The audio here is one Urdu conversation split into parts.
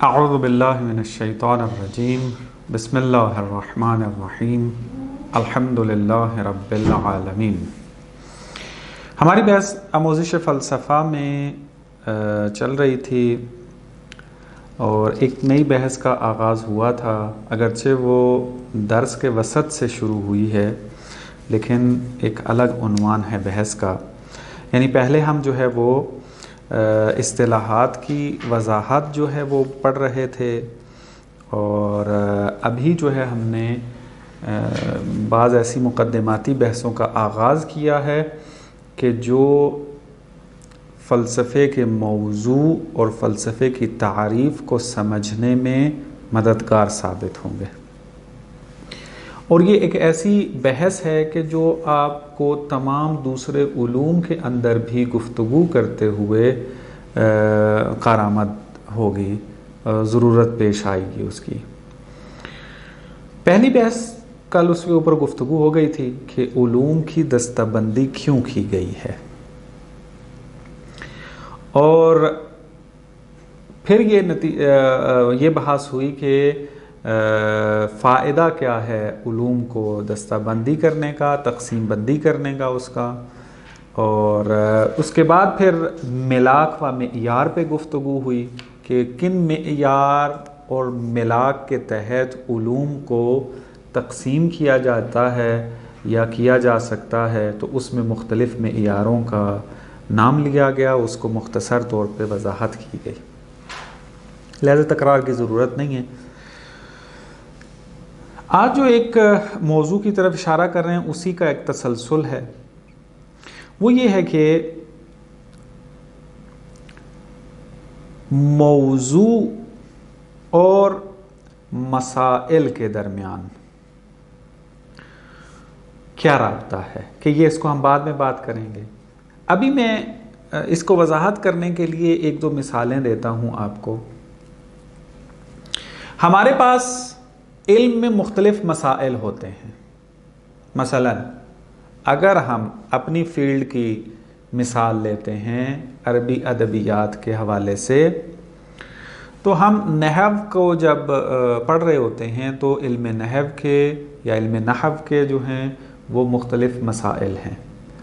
اعوذ باللہ من الشیطان الرجیم بسم اللہ الرحمن الرحیم الحمد للہ رب العالمین۔ ہماری بحث آموزش فلسفہ میں چل رہی تھی اور ایک نئی بحث کا آغاز ہوا تھا، اگرچہ وہ درس کے وسط سے شروع ہوئی ہے لیکن ایک الگ عنوان ہے بحث کا۔ یعنی پہلے ہم جو ہے وہ اصطلاحات کی وضاحت جو ہے وہ پڑھ رہے تھے، اور ابھی جو ہے ہم نے بعض ایسی مقدماتی بحثوں کا آغاز کیا ہے کہ جو فلسفے کے موضوع اور فلسفے کی تعریف کو سمجھنے میں مددگار ثابت ہوں گے۔ اور یہ ایک ایسی بحث ہے کہ جو آپ کو تمام دوسرے علوم کے اندر بھی گفتگو کرتے ہوئے کارآمد ہوگی، ضرورت پیش آئے گی اس کی۔ پہلی بحث کل اس کے اوپر گفتگو ہو گئی تھی کہ علوم کی دستہ بندی کیوں کی گئی ہے، اور پھر یہ بحث ہوئی کہ فائدہ کیا ہے علوم کو دستہ بندی کرنے کا، تقسیم بندی کرنے کا اس کا، اور اس کے بعد پھر ملاک و معیار پہ گفتگو ہوئی کہ کن معیار اور ملاک کے تحت علوم کو تقسیم کیا جاتا ہے یا کیا جا سکتا ہے، تو اس میں مختلف معیاروں کا نام لیا گیا، اس کو مختصر طور پہ وضاحت کی گئی، لہذا تکرار کی ضرورت نہیں ہے۔ آج جو ایک موضوع کی طرف اشارہ کر رہے ہیں اسی کا ایک تسلسل ہے، وہ یہ ہے کہ موضوع اور مسائل کے درمیان کیا رابطہ ہے، کہ یہ اس کو ہم بعد میں بات کریں گے۔ ابھی میں اس کو وضاحت کرنے کے لیے ایک دو مثالیں دیتا ہوں آپ کو۔ ہمارے پاس علم میں مختلف مسائل ہوتے ہیں۔ مثلا اگر ہم اپنی فیلڈ کی مثال لیتے ہیں عربی ادبیات کے حوالے سے، تو ہم نحو کو جب پڑھ رہے ہوتے ہیں تو علم نحو کے یا علم نحو کے جو ہیں وہ مختلف مسائل ہیں۔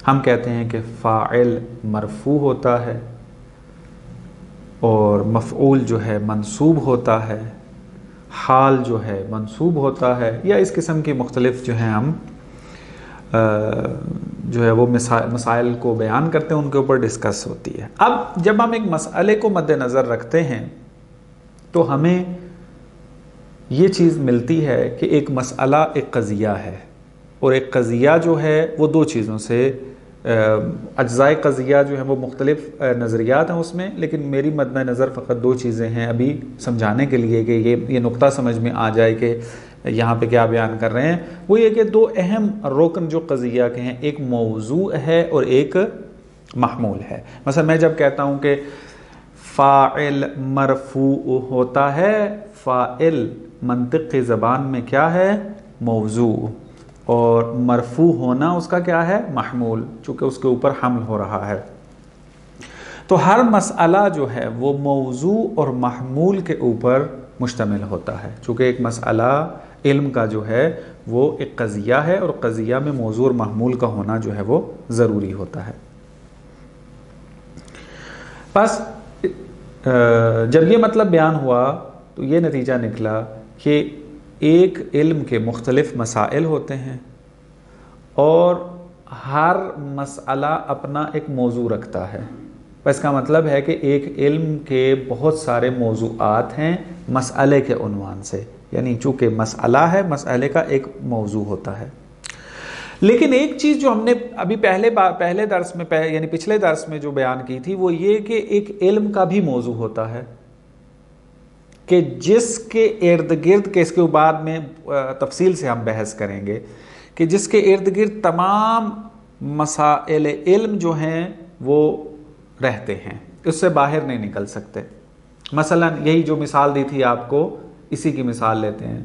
ہم کہتے ہیں کہ فاعل مرفوع ہوتا ہے اور مفعول جو ہے منصوب ہوتا ہے، حال جو ہے منصوب ہوتا ہے، یا اس قسم کی مختلف جو ہیں ہم جو ہے وہ مسائل کو بیان کرتے ہیں، ان کے اوپر ڈسکس ہوتی ہے۔ اب جب ہم ایک مسئلے کو مد نظر رکھتے ہیں تو ہمیں یہ چیز ملتی ہے کہ ایک مسئلہ ایک قضیہ ہے، اور ایک قضیہ جو ہے وہ دو چیزوں سے اجزائے قضیہ جو ہیں وہ مختلف نظریات ہیں اس میں، لیکن میری مد نظر فقط دو چیزیں ہیں ابھی سمجھانے کے لیے کہ یہ نقطہ سمجھ میں آ جائے کہ یہاں پہ کیا بیان کر رہے ہیں۔ وہ یہ کہ دو اہم رکن جو قضیہ کے ہیں، ایک موضوع ہے اور ایک محمول ہے۔ مثلا میں جب کہتا ہوں کہ فاعل مرفوع ہوتا ہے، فاعل منطق کی زبان میں کیا ہے؟ موضوع، اور مرفوع ہونا اس کا کیا ہے؟ محمول، چونکہ اس کے اوپر حمل ہو رہا ہے۔ تو ہر مسئلہ جو ہے وہ موضوع اور محمول کے اوپر مشتمل ہوتا ہے، چونکہ ایک مسئلہ علم کا جو ہے وہ ایک قضیہ ہے، اور قضیہ میں موضوع اور محمول کا ہونا جو ہے وہ ضروری ہوتا ہے۔ بس جب یہ مطلب بیان ہوا تو یہ نتیجہ نکلا کہ ایک علم کے مختلف مسائل ہوتے ہیں، اور ہر مسئلہ اپنا ایک موضوع رکھتا ہے۔ اس کا مطلب ہے کہ ایک علم کے بہت سارے موضوعات ہیں مسئلے کے عنوان سے، یعنی چونکہ مسئلہ ہے، مسئلے کا ایک موضوع ہوتا ہے۔ لیکن ایک چیز جو ہم نے ابھی پہلے درس میں یعنی پچھلے درس میں جو بیان کی تھی وہ یہ کہ ایک علم کا بھی موضوع ہوتا ہے، کہ جس کے ارد گرد کے اس کے بعد میں تفصیل سے ہم بحث کریں گے، کہ جس کے ارد گرد تمام مسائل علم جو ہیں وہ رہتے ہیں، اس سے باہر نہیں نکل سکتے۔ مثلا یہی جو مثال دی تھی آپ کو، اسی کی مثال لیتے ہیں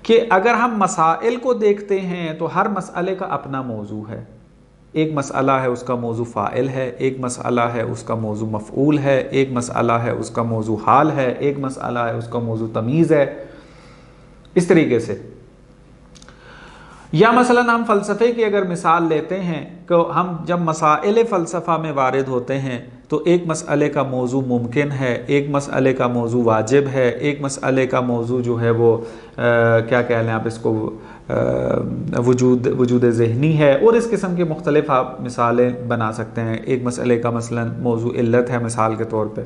کہ اگر ہم مسائل کو دیکھتے ہیں تو ہر مسئلے کا اپنا موضوع ہے، ایک مسئلہ ہے اس کا موضوع فاعل ہے، ایک مسئلہ ہے اس کا موضوع مفعول ہے، ایک مسئلہ ہے اس کا موضوع حال ہے، ایک مسئلہ ہے اس کا موضوع تمیز ہے، اس طریقے سے۔ یا مثلا ہم فلسفے کی اگر مثال لیتے ہیں کہ ہم جب مسائل فلسفہ میں وارد ہوتے ہیں تو ایک مسئلے کا موضوع ممکن ہے، ایک مسئلے کا موضوع واجب ہے، ایک مسئلے کا موضوع جو ہے وہ کیا کہہ لیں آپ اس کو وجود ذہنی ہے، اور اس قسم کے مختلف آپ مثالیں بنا سکتے ہیں۔ ایک مسئلے کا مثلا موضوع علت ہے مثال کے طور پہ۔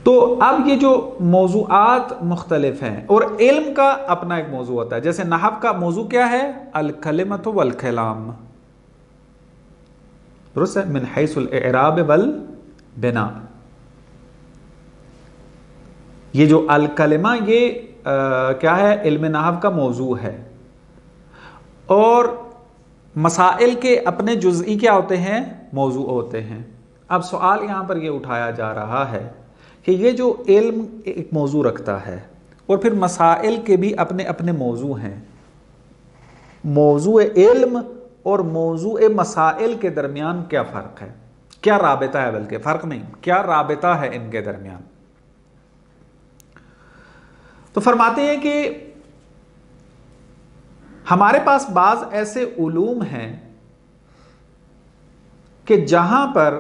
تو اب یہ جو موضوعات مختلف ہیں اور علم کا اپنا ایک موضوع ہوتا ہے، جیسے نحو کا موضوع کیا ہے؟ الکلمۃ والکلام، درست ہے، من حیث الاعراب والبناء۔ یہ جو الکلمہ یہ کیا ہے؟ علم نحو کا موضوع ہے، اور مسائل کے اپنے جزئی کیا ہوتے ہیں؟ موضوع ہوتے ہیں۔ اب سوال یہاں پر یہ اٹھایا جا رہا ہے کہ یہ جو علم ایک موضوع رکھتا ہے اور پھر مسائل کے بھی اپنے اپنے موضوع ہیں، موضوع علم اور موضوع مسائل کے درمیان کیا فرق ہے؟ کیا رابطہ ہے؟ بلکہ فرق نہیں، کیا رابطہ ہے ان کے درمیان؟ تو فرماتے ہیں کہ ہمارے پاس بعض ایسے علوم ہیں کہ جہاں پر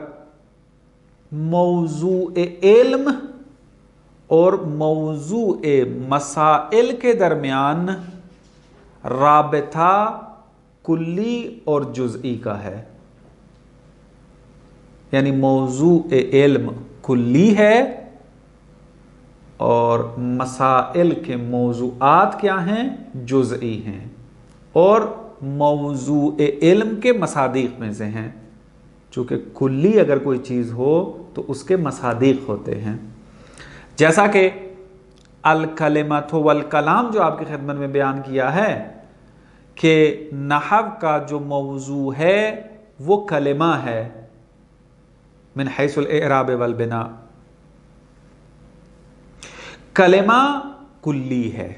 موضوع علم اور موضوع مسائل کے درمیان رابطہ کلی اور جزئی کا ہے، یعنی موضوع علم کلی ہے اور مسائل کے موضوعات کیا ہیں؟ جزئی ہیں، اور موضوع علم کے مصادیق میں سے ہیں، چونکہ کلی اگر کوئی چیز ہو تو اس کے مصادیق ہوتے ہیں۔ جیسا کہ الکلمۃ والکلام جو آپ کی خدمت میں بیان کیا ہے کہ نحو کا جو موضوع ہے وہ کلمہ ہے من حیث الاعراب والبناء، کلمہ کلی ہے،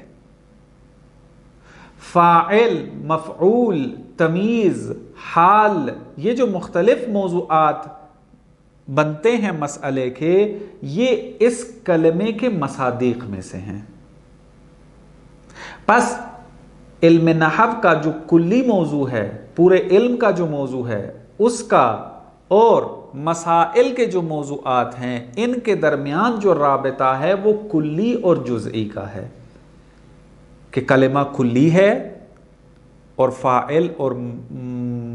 فاعل، مفعول، تمیز، حال، یہ جو مختلف موضوعات بنتے ہیں مسئلے کے، یہ اس کلمے کے مصادیق میں سے ہیں۔ پس علم نحو کا جو کلی موضوع ہے، پورے علم کا جو موضوع ہے اس کا، اور مسائل کے جو موضوعات ہیں ان کے درمیان جو رابطہ ہے وہ کلی اور جزئی کا ہے، کہ کلمہ کلی ہے اور فاعل اور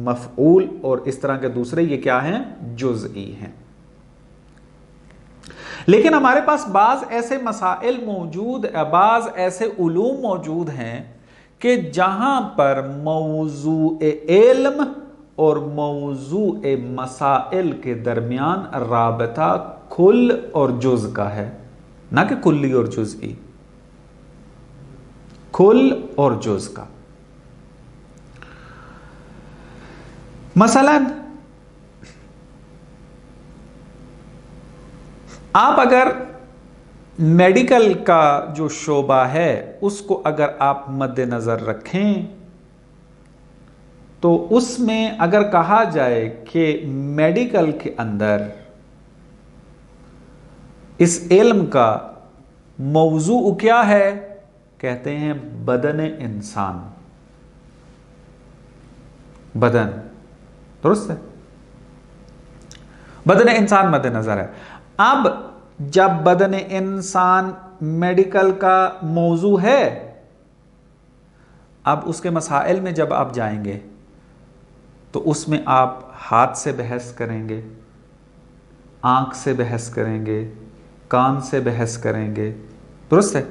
مفعول اور اس طرح کے دوسرے یہ کیا ہیں؟ جزئی ہیں۔ لیکن ہمارے پاس بعض ایسے مسائل موجود، بعض ایسے علوم موجود ہیں کہ جہاں پر موضوع علم اور موضوع مسائل کے درمیان رابطہ کل اور جز کا ہے، نہ کہ کلی اور جزئی، کل اور جز کا۔ مثلا آپ اگر میڈیکل کا جو شعبہ ہے اس کو اگر آپ مد نظر رکھیں تو اس میں اگر کہا جائے کہ میڈیکل کے اندر اس علم کا موضوع کیا ہے، کہتے ہیں بدن انسان، بدن، درست ہے، بدن انسان مد نظر ہے۔ اب جب بدن انسان میڈیکل کا موضوع ہے، اب اس کے مسائل میں جب آپ جائیں گے تو اس میں آپ ہاتھ سے بحث کریں گے، آنکھ سے بحث کریں گے، کان سے بحث کریں گے، درست ہے۔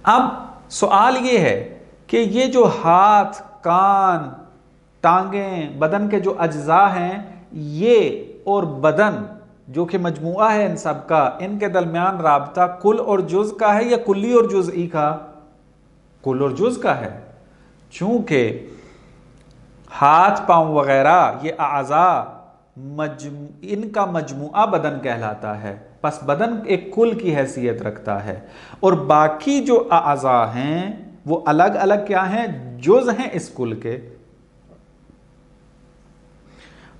اب سوال یہ ہے کہ یہ جو ہاتھ، کان، ٹانگیں، بدن کے جو اجزاء ہیں، یہ اور بدن جو کہ مجموعہ ہے ان سب کا، ان کے درمیان رابطہ کل اور جز کا ہے یا کلی اور جزئی کا؟ کل اور جز کا ہے، چونکہ ہاتھ، پاؤں وغیرہ یہ اعضاء ان کا مجموعہ بدن کہلاتا ہے، پس بدن ایک کل کی حیثیت رکھتا ہے، اور باقی جو اعضاء ہیں وہ الگ الگ کیا ہیں؟ جز ہیں اس کل کے۔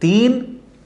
3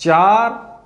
4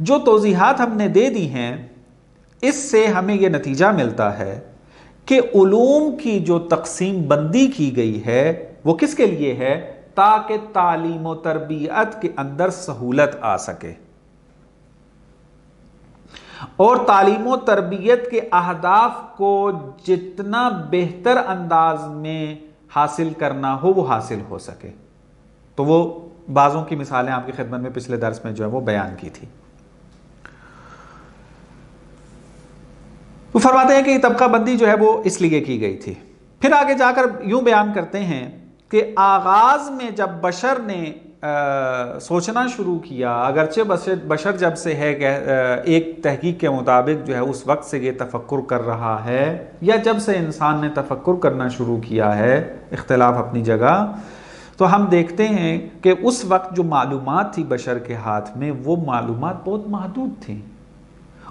جو توضیحات ہم نے دے دی ہیں اس سے ہمیں یہ نتیجہ ملتا ہے کہ علوم کی جو تقسیم بندی کی گئی ہے وہ کس کے لیے ہے؟ تاکہ تعلیم و تربیت کے اندر سہولت آ سکے، اور تعلیم و تربیت کے اہداف کو جتنا بہتر انداز میں حاصل کرنا ہو وہ حاصل ہو سکے۔ تو وہ بعضوں کی مثالیں آپ کی خدمت میں پچھلے درس میں جو ہے وہ بیان کی تھی۔ وہ فرماتے ہیں کہ یہ طبقہ بندی جو ہے وہ اس لیے کی گئی تھی۔ پھر آگے جا کر یوں بیان کرتے ہیں کہ آغاز میں جب بشر نے سوچنا شروع کیا، اگرچہ بشر جب سے ہے کہ ایک تحقیق کے مطابق جو ہے اس وقت سے یہ تفکر کر رہا ہے، یا جب سے انسان نے تفکر کرنا شروع کیا ہے، اختلاف اپنی جگہ، تو ہم دیکھتے ہیں کہ اس وقت جو معلومات تھی بشر کے ہاتھ میں وہ معلومات بہت محدود تھیں،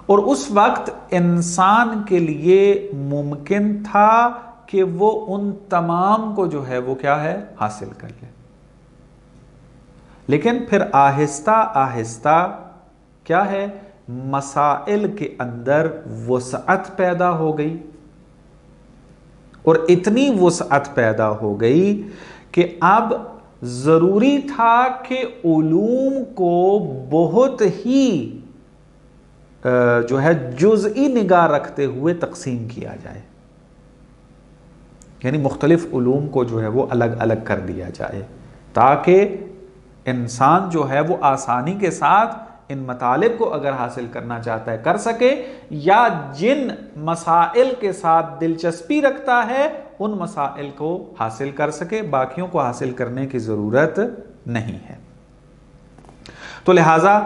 اور اس وقت انسان کے لیے ممکن تھا کہ وہ ان تمام کو جو ہے وہ کیا ہے حاصل کر لے، لیکن پھر آہستہ آہستہ کیا ہے مسائل کے اندر وسعت پیدا ہو گئی، اور اتنی وسعت پیدا ہو گئی کہ اب ضروری تھا کہ علوم کو بہت ہی جو ہے جزئی نگاہ رکھتے ہوئے تقسیم کیا جائے، یعنی مختلف علوم کو جو ہے وہ الگ الگ کر دیا جائے، تاکہ انسان جو ہے وہ آسانی کے ساتھ ان مطالب کو اگر حاصل کرنا چاہتا ہے کر سکے، یا جن مسائل کے ساتھ دلچسپی رکھتا ہے ان مسائل کو حاصل کر سکے، باقیوں کو حاصل کرنے کی ضرورت نہیں ہے۔ تو لہٰذا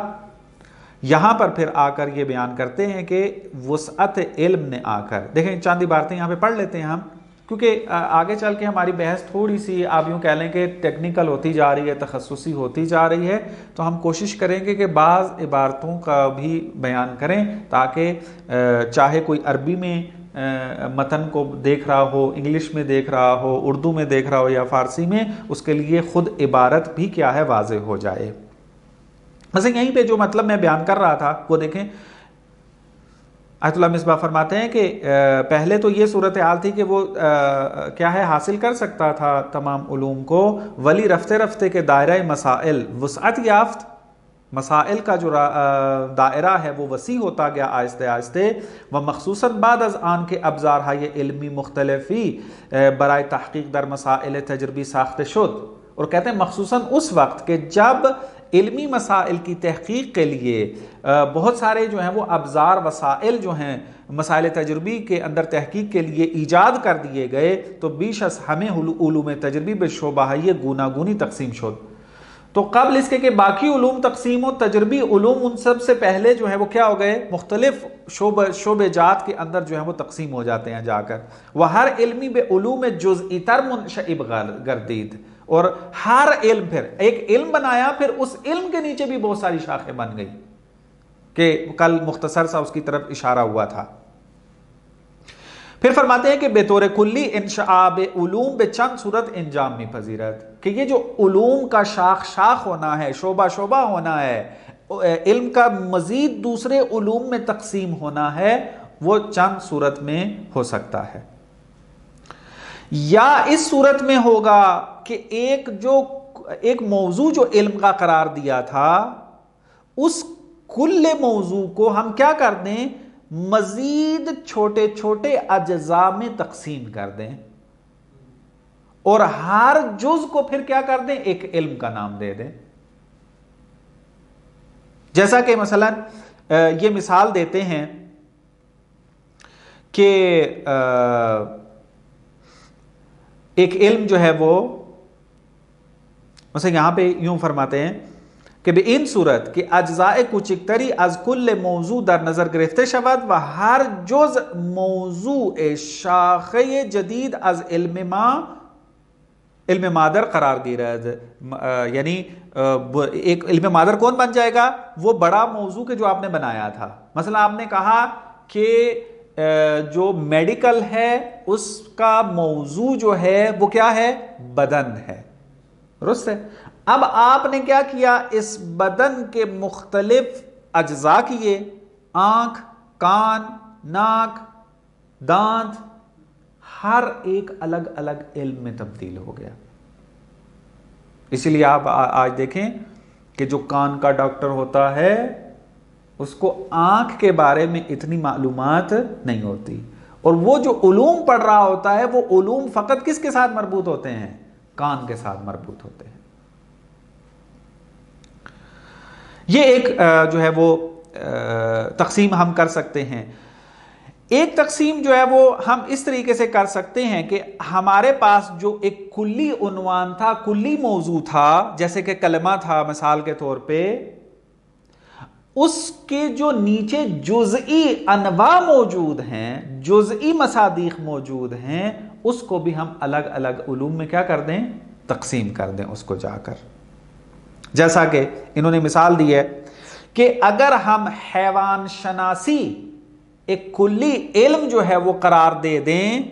یہاں پر پھر آ کر یہ بیان کرتے ہیں کہ وسعت علم نے آ کر، دیکھیں چاند باتیں یہاں پہ پڑھ لیتے ہیں ہم، کیونکہ آگے چل کے ہماری بحث تھوڑی سی آپ یوں کہہ لیں کہ ٹیکنیکل ہوتی جا رہی ہے، تخصصی ہوتی جا رہی ہے، تو ہم کوشش کریں گے کہ بعض عبارتوں کا بھی بیان کریں، تاکہ چاہے کوئی عربی میں متن کو دیکھ رہا ہو، انگلش میں دیکھ رہا ہو، اردو میں دیکھ رہا ہو یا فارسی میں، اس کے لیے خود عبارت بھی کیا ہے واضح ہو جائے۔ مثلا یہیں پہ جو مطلب میں بیان کر رہا تھا وہ دیکھیں، آیت اللہ مصباح فرماتے ہیں کہ پہلے تو یہ صورتحال تھی کہ وہ کیا ہے حاصل کر سکتا تھا تمام علوم کو، ولی رفتے رفتے کے دائرہ مسائل وسعت یافت، مسائل کا جو دائرہ ہے وہ وسیع ہوتا گیا آہستہ آہستہ، و مخصوصاً بعد از آن کے ابزارهای علمی مختلفی برائے تحقیق در مسائل تجربی ساخته شد، اور کہتے ہیں مخصوصاً اس وقت کہ جب علمی مسائل کی تحقیق کے لیے بہت سارے جو ہیں وہ ابزار وسائل جو ہیں مسائل تجربی کے اندر تحقیق کے لیے ایجاد کر دیے گئے، تو بیش از ہمیں علوم تجربی به شعبه‌های گوناگونی تقسیم شد۔ تو قبل اس کے کہ باقی علوم تقسیم و تجربی علوم ان سب سے پہلے جو ہے وہ کیا ہو گئے، مختلف شعبہ جات کے اندر جو ہے وہ تقسیم ہو جاتے ہیں جا کر، وہ ہر علمی بے علوم جزئی تر منشعب گردید، اور ہر علم پھر ایک علم بنایا، پھر اس علم کے نیچے بھی بہت ساری شاخیں بن گئی، کہ کل مختصر سا اس کی طرف اشارہ ہوا تھا۔ پھر فرماتے ہیں کہ بے طور کلی انشعاب علوم بے چند صورت انجام میں پذیرت، کہ یہ جو علوم کا شاخ شاخ ہونا ہے، شعبہ شعبہ ہونا ہے، علم کا مزید دوسرے علوم میں تقسیم ہونا ہے، وہ چند صورت میں ہو سکتا ہے، یا اس صورت میں ہوگا کہ ایک موضوع جو علم کا قرار دیا تھا اس کل موضوع کو ہم کیا کر دیں، مزید چھوٹے چھوٹے اجزاء میں تقسیم کر دیں، اور ہر جز کو پھر کیا کر دیں، ایک علم کا نام دے دیں۔ جیسا کہ مثلا یہ مثال دیتے ہیں کہ ایک علم جو ہے وہ مثلا یہاں پہ یوں فرماتے ہیں کہ بے این صورت کہ اجزاء کوچکتری از کل موضوع در نظر گرفته شود و ہر جز موضوع شاخه جدید از علم مادر قرار گیرد، یعنی ایک علم مادر کون بن جائے گا، وہ بڑا موضوع کے جو آپ نے بنایا تھا۔ مثلا آپ نے کہا کہ جو میڈیکل ہے اس کا موضوع جو ہے وہ کیا ہے، بدن ہے، درست ہے۔ اب آپ نے کیا کیا، اس بدن کے مختلف اجزاء کیے، آنکھ، کان، ناک، دانت، ہر ایک الگ الگ علم میں تبدیل ہو گیا۔ اسی لیے آپ آج دیکھیں کہ جو کان کا ڈاکٹر ہوتا ہے اس کو آنکھ کے بارے میں اتنی معلومات نہیں ہوتی، اور وہ جو علوم پڑھ رہا ہوتا ہے وہ علوم فقط کس کے ساتھ مربوط ہوتے ہیں؟ کان کے ساتھ مربوط ہوتے ہیں۔ یہ ایک جو ہے وہ تقسیم ہم کر سکتے ہیں۔ ایک تقسیم جو ہے وہ ہم اس طریقے سے کر سکتے ہیں کہ ہمارے پاس جو ایک کلی عنوان تھا، کلی موضوع تھا، جیسے کہ کلمہ تھا مثال کے طور پہ، اس کے جو نیچے جزئی انواع موجود ہیں، جزئی مصادیق موجود ہیں، اس کو بھی ہم الگ الگ علوم میں کیا کر دیں؟ تقسیم کر دیں اس کو جا کر۔ جیسا کہ انہوں نے مثال دی ہے کہ اگر ہم حیوان شناسی ایک کلی علم جو ہے وہ قرار دے دیں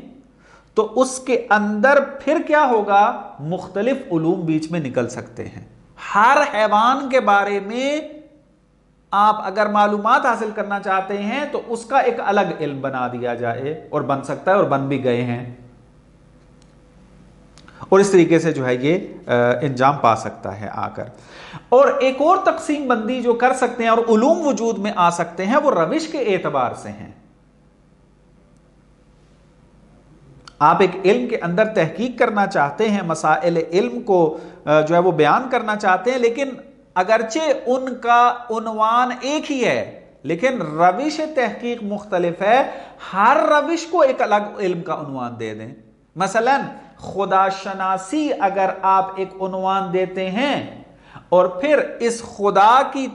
تو اس کے اندر پھر کیا ہوگا؟ مختلف علوم بیچ میں نکل سکتے ہیں۔ ہر حیوان کے بارے میں آپ اگر معلومات حاصل کرنا چاہتے ہیں تو اس کا ایک الگ علم بنا دیا جائے، اور بن سکتا ہے اور بن بھی گئے ہیں، اور اس طریقے سے جو ہے یہ انجام پا سکتا ہے آ کر۔ اور ایک اور تقسیم بندی جو کر سکتے ہیں اور علوم وجود میں آ سکتے ہیں وہ روش کے اعتبار سے ہیں۔ آپ ایک علم کے اندر تحقیق کرنا چاہتے ہیں، مسائل علم کو جو ہے وہ بیان کرنا چاہتے ہیں، لیکن اگرچہ ان کا عنوان ایک ہی ہے لیکن روش تحقیق مختلف ہے، ہر روش کو ایک الگ علم کا عنوان دے دیں۔ مثلا خدا شناسی اگر آپ ایک عنوان دیتے ہیں اور پھر اس خدا کی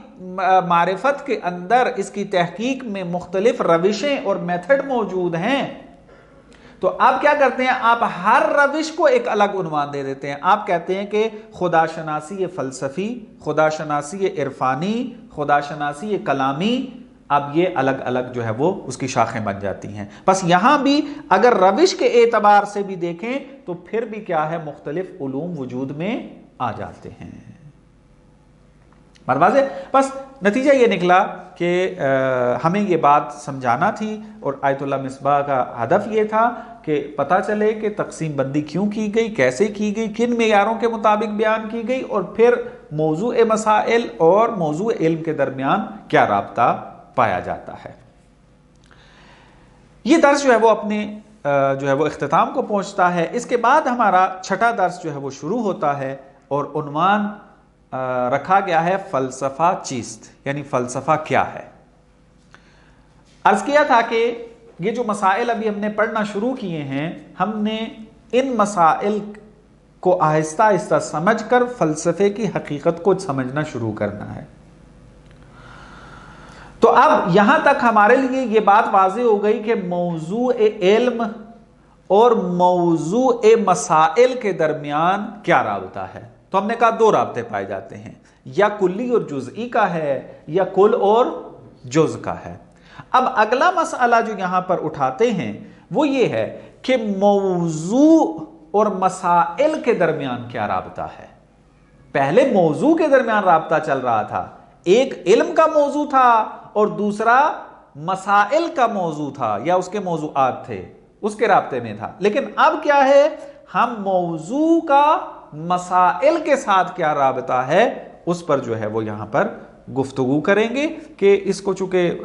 معرفت کے اندر اس کی تحقیق میں مختلف روشیں اور میتھڈ موجود ہیں، تو آپ کیا کرتے ہیں؟ آپ ہر روش کو ایک الگ عنوان دے دیتے ہیں۔ آپ کہتے ہیں کہ خدا شناسی فلسفی، خدا شناسی عرفانی، خدا شناسی کلامی، اب یہ الگ الگ جو ہے وہ اس کی شاخیں بن جاتی ہیں۔ بس یہاں بھی اگر روش کے اعتبار سے بھی دیکھیں تو پھر بھی کیا ہے؟ مختلف علوم وجود میں آ جاتے ہیں۔ واضح؟ بس نتیجہ یہ نکلا کہ ہمیں یہ بات سمجھانا تھی، اور آیت اللہ مصباح کا ہدف یہ تھا کہ پتہ چلے کہ تقسیم بندی کیوں کی گئی، کیسے کی گئی، کن معیاروں کے مطابق بیان کی گئی، اور پھر موضوع مسائل اور موضوع علم کے درمیان کیا رابطہ پایا جاتا ہے۔ یہ درس جو ہے وہ اپنے جو ہے وہ اختتام کو پہنچتا ہے۔ اس کے بعد ہمارا چھٹا درس جو ہے وہ شروع ہوتا ہے، اور عنوان رکھا گیا ہے فلسفہ چیست، یعنی فلسفہ کیا ہے۔ عرض کیا تھا کہ یہ جو مسائل ابھی ہم نے پڑھنا شروع کیے ہیں، ہم نے ان مسائل کو آہستہ آہستہ سمجھ کر فلسفے کی حقیقت کو سمجھنا شروع کرنا ہے۔ تو اب یہاں تک ہمارے لیے یہ بات واضح ہو گئی کہ موضوع علم اور موضوع مسائل کے درمیان کیا رابطہ ہے۔ تو ہم نے کہا دو رابطے پائے جاتے ہیں، یا کلی اور جزئی کا ہے یا کل اور جز کا ہے۔ اب اگلا مسئلہ جو یہاں پر اٹھاتے ہیں وہ یہ ہے کہ موضوع اور مسائل کے درمیان کیا رابطہ ہے۔ پہلے موضوع کے درمیان رابطہ چل رہا تھا، ایک علم کا موضوع تھا اور دوسرا مسائل کا موضوع تھا، یا اس کے موضوعات تھے، اس کے رابطے میں تھا۔ لیکن اب کیا ہے؟ ہم موضوع کا مسائل کے ساتھ کیا رابطہ ہے اس پر جو ہے وہ یہاں پر گفتگو کریں گے، کہ اس کو چونکہ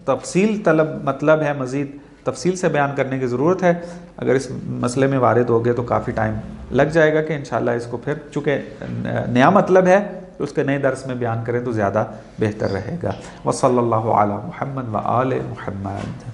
تفصیل طلب مطلب ہے، مزید تفصیل سے بیان کرنے کی ضرورت ہے۔ اگر اس مسئلے میں وارد ہوگے تو کافی ٹائم لگ جائے گا، کہ انشاءاللہ اس کو پھر چونکہ نیا مطلب ہے تو اس کے نئے درس میں بیان کریں تو زیادہ بہتر رہے گا۔ وصلی اللہ علی محمد و آل محمد۔